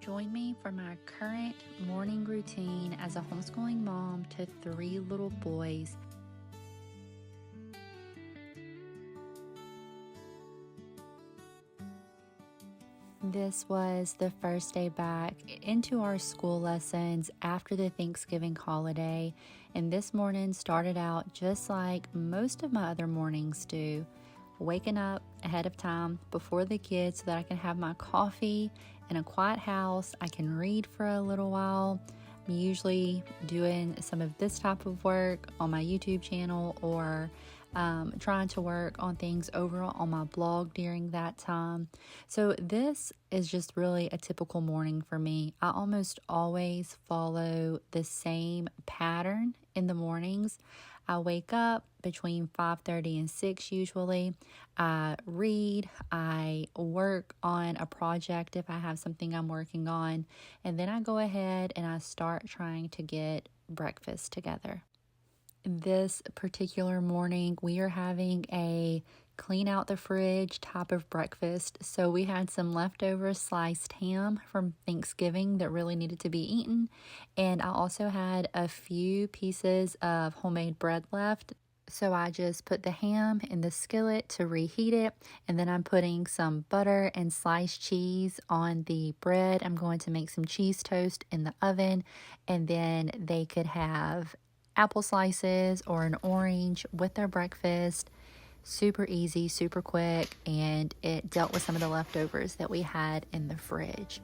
Join me for my current morning routine as a homeschooling mom to 3 little boys. This was the first day back into our school lessons after the Thanksgiving holiday, and this morning started out just like most of my other mornings do. Waking up ahead of time before the kids so that I can have my coffee in a quiet house. I can read for a little while. I'm usually doing some of this type of work on my YouTube channel or trying to work on things over on my blog during that time. So this is just really a typical morning for me. I almost always follow the same pattern in the mornings. I wake up between 5:30 and 6 usually. I read, I work on a project if I have something I'm working on, and then I go ahead and I start trying to get breakfast together. This particular morning, we are having a clean out the fridge type of breakfast. So we had some leftover sliced ham from Thanksgiving that really needed to be eaten. And I also had a few pieces of homemade bread left. So I just put the ham in the skillet to reheat it. And then I'm putting some butter and sliced cheese on the bread. I'm going to make some cheese toast in the oven. And then they could have apple slices or an orange with their breakfast. Super easy, super quick, and it dealt with some of the leftovers that we had in the fridge.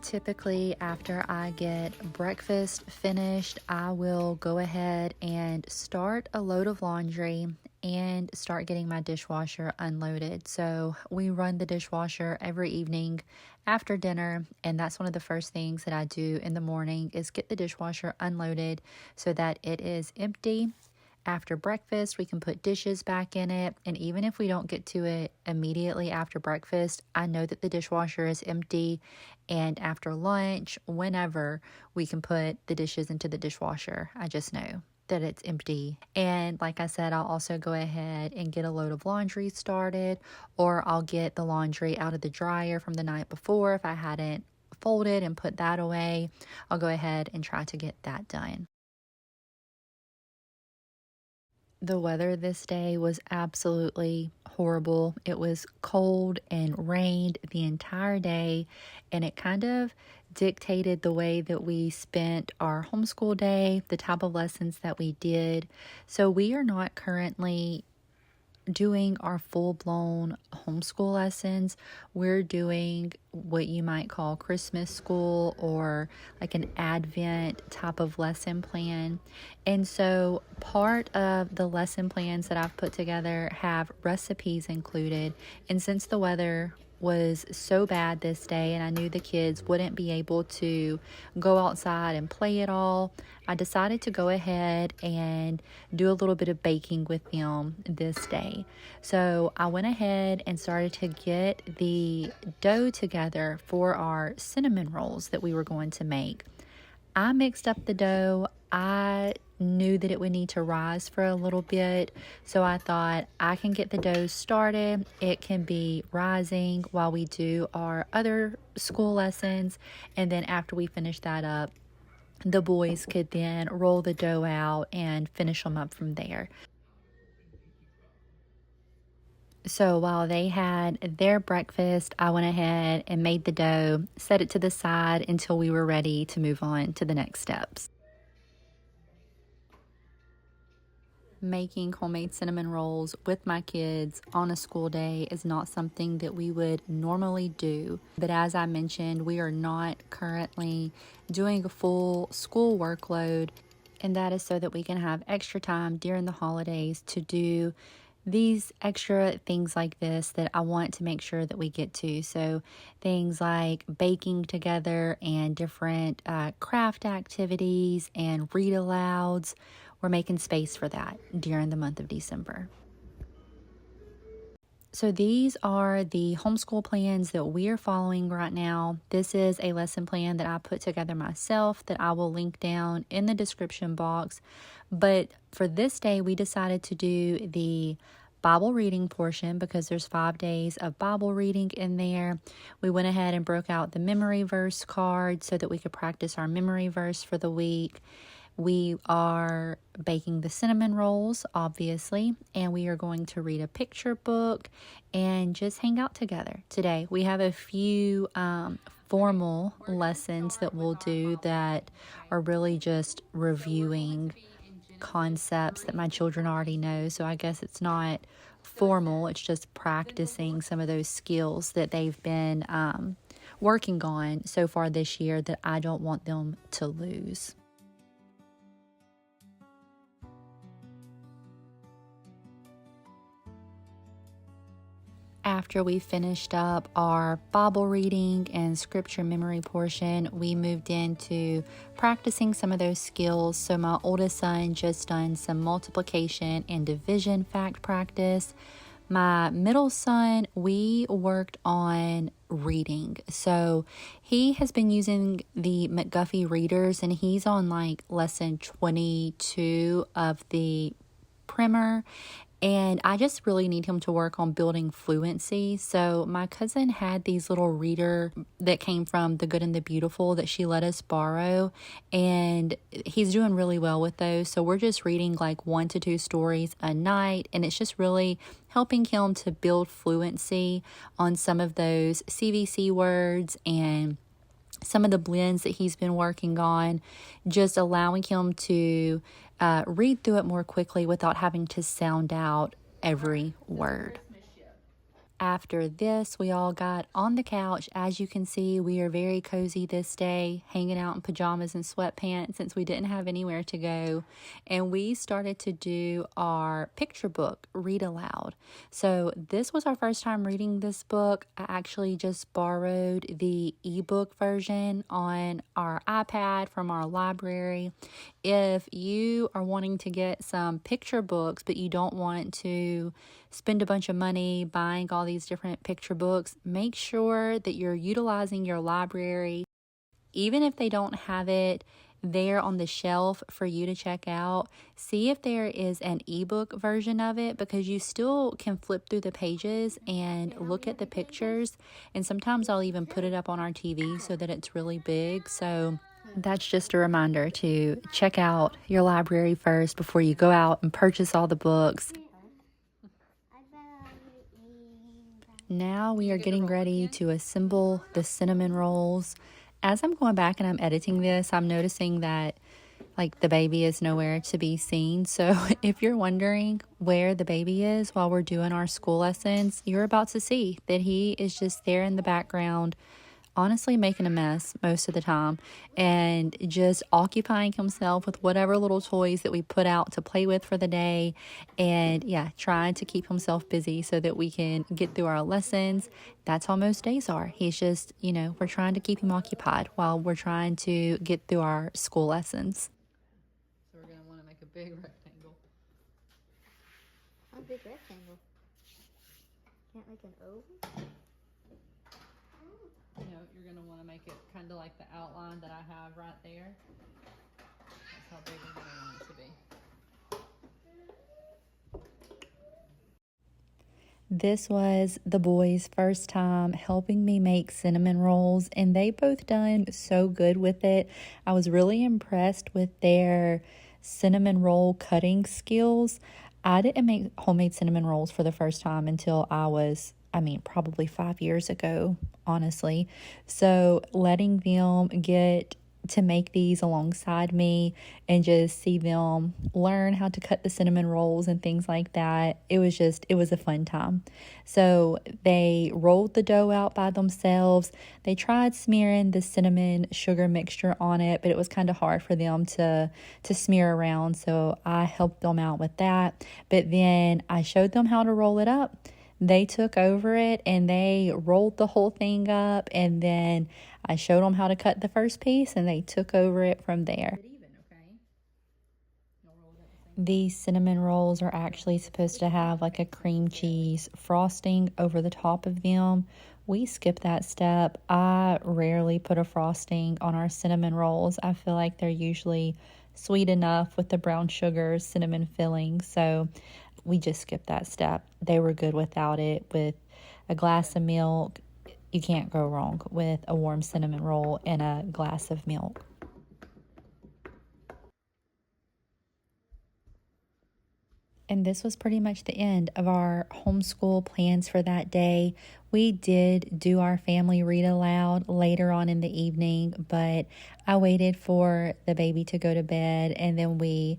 Typically, after I get breakfast finished, I will go ahead and start a load of laundry and start getting my dishwasher unloaded. So we run the dishwasher every evening after dinner, and that's one of the first things that I do in the morning is get the dishwasher unloaded so that it is empty. After breakfast, we can put dishes back in it. And even if we don't get to it immediately after breakfast, I know that the dishwasher is empty. And after lunch, whenever, we can put the dishes into the dishwasher. I just know that it's empty. And like I said, I'll also go ahead and get a load of laundry started, or I'll get the laundry out of the dryer from the night before if I hadn't folded and put that away. I'll go ahead and try to get that done. The weather this day was absolutely horrible. It was cold and rained the entire day, and it kind of dictated the way that we spent our homeschool day, the type of lessons that we did. So we are not currently doing our full-blown homeschool lessons. We're doing what you might call Christmas school or like an Advent type of lesson plan. And so part of the lesson plans that I've put together have recipes included. And since the weather was so bad this day and I knew the kids wouldn't be able to go outside and play at all, I decided to go ahead and do a little bit of baking with them this day. So I went ahead and started to get the dough together for our cinnamon rolls that we were going to make. I mixed up the dough. I knew that it would need to rise for a little bit, so I thought I can get the dough started. It can be rising while we do our other school lessons, and then after we finish that up, the boys could then roll the dough out and finish them up from there. So while they had their breakfast, I went ahead and made the dough, set it to the side until we were ready to move on to the next steps. Making homemade cinnamon rolls with my kids on a school day is not something that we would normally do. But as I mentioned, we are not currently doing a full school workload, and that is so that we can have extra time during the holidays to do these extra things like this that I want to make sure that we get to. So things like baking together and different craft activities and read-alouds. We're making space for that during the month of December. So these are the homeschool plans that we are following right now. This is a lesson plan that I put together myself that I will link down in the description box. But for this day, we decided to do the Bible reading portion because there's 5 days of Bible reading in there. We went ahead and broke out the memory verse card so that we could practice our memory verse for the week. We are baking the cinnamon rolls, obviously, and we are going to read a picture book and just hang out together today. We have a few formal lessons that we'll do that are really just reviewing concepts that my children already know. So I guess it's not formal, it's just practicing some of those skills that they've been working on so far this year that I don't want them to lose. After we finished up our Bible reading and scripture memory portion, we moved into practicing some of those skills. So my oldest son just done some multiplication and division fact practice. My middle son, we worked on reading. So he has been using the McGuffey readers and he's on like lesson 22 of the primer. And I just really need him to work on building fluency. So my cousin had these little reader that came from The Good and the Beautiful that she let us borrow. And he's doing really well with those. So we're just reading like 1 to 2 stories a night. And it's just really helping him to build fluency on some of those CVC words and some of the blends that he's been working on, just allowing him to read through it more quickly without having to sound out every word. After this, we all got on the couch. As you can see, we are very cozy this day, hanging out in pajamas and sweatpants since we didn't have anywhere to go. And we started to do our picture book, Read Aloud. So this was our first time reading this book. I actually just borrowed the ebook version on our iPad from our library. If you are wanting to get some picture books, but you don't want to spend a bunch of money buying all these different picture books, make sure that you're utilizing your library. Even if they don't have it there on the shelf for you to check out, see if there is an ebook version of it, because you still can flip through the pages and look at the pictures. And sometimes I'll even put it up on our TV so that it's really big. So that's just a reminder to check out your library first before you go out and purchase all the books. Now we are getting ready to assemble the cinnamon rolls. As I'm going back and I'm editing this, I'm noticing that like the baby is nowhere to be seen. So if you're wondering where the baby is while we're doing our school lessons, you're about to see that he is just there in the background, honestly making a mess most of the time and just occupying himself with whatever little toys that we put out to play with for the day. And yeah, trying to keep himself busy so that we can get through our lessons. That's how most days are. He's just, we're trying to keep him occupied while we're trying to get through our school lessons. So we're going to want to make a big rectangle. A big rectangle. Can't make an oval? You're going to want to make it kind of like the outline that I have right there. That's how big we're going to want it to be. This was the boys' first time helping me make cinnamon rolls, and they both done so good with it. I was really impressed with their cinnamon roll cutting skills. I didn't make homemade cinnamon rolls for the first time until probably 5 years ago, honestly. So letting them get to make these alongside me and just see them learn how to cut the cinnamon rolls and things like that, it was a fun time. So they rolled the dough out by themselves. They tried smearing the cinnamon sugar mixture on it, but it was kind of hard for them to smear around, so I helped them out with that. But then I showed them how to roll it up. They took over it and they rolled the whole thing up, and then I showed them how to cut the first piece and they took over it from there. Even, okay? You'll roll it at the These cinnamon rolls are actually supposed to have like a cream cheese frosting over the top of them. We skip that step. I rarely put a frosting on our cinnamon rolls. I feel like they're usually sweet enough with the brown sugar cinnamon filling, so we just skip that step. They were good without it. With a glass of milk, you can't go wrong with a warm cinnamon roll and a glass of milk. And this was pretty much the end of our homeschool plans for that day. We did do our family read aloud later on in the evening, but I waited for the baby to go to bed, and then we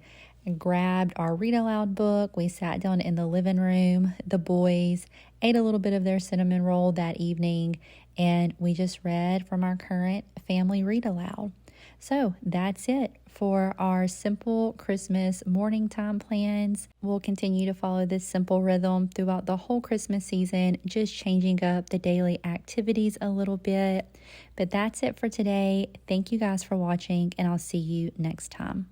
grabbed our read aloud book. We sat down in the living room. The boys ate a little bit of their cinnamon roll that evening, and we just read from our current family read aloud. So that's it for our simple Christmas morning time plans. We'll continue to follow this simple rhythm throughout the whole Christmas season, just changing up the daily activities a little bit. But that's it for today. Thank you guys for watching, and I'll see you next time.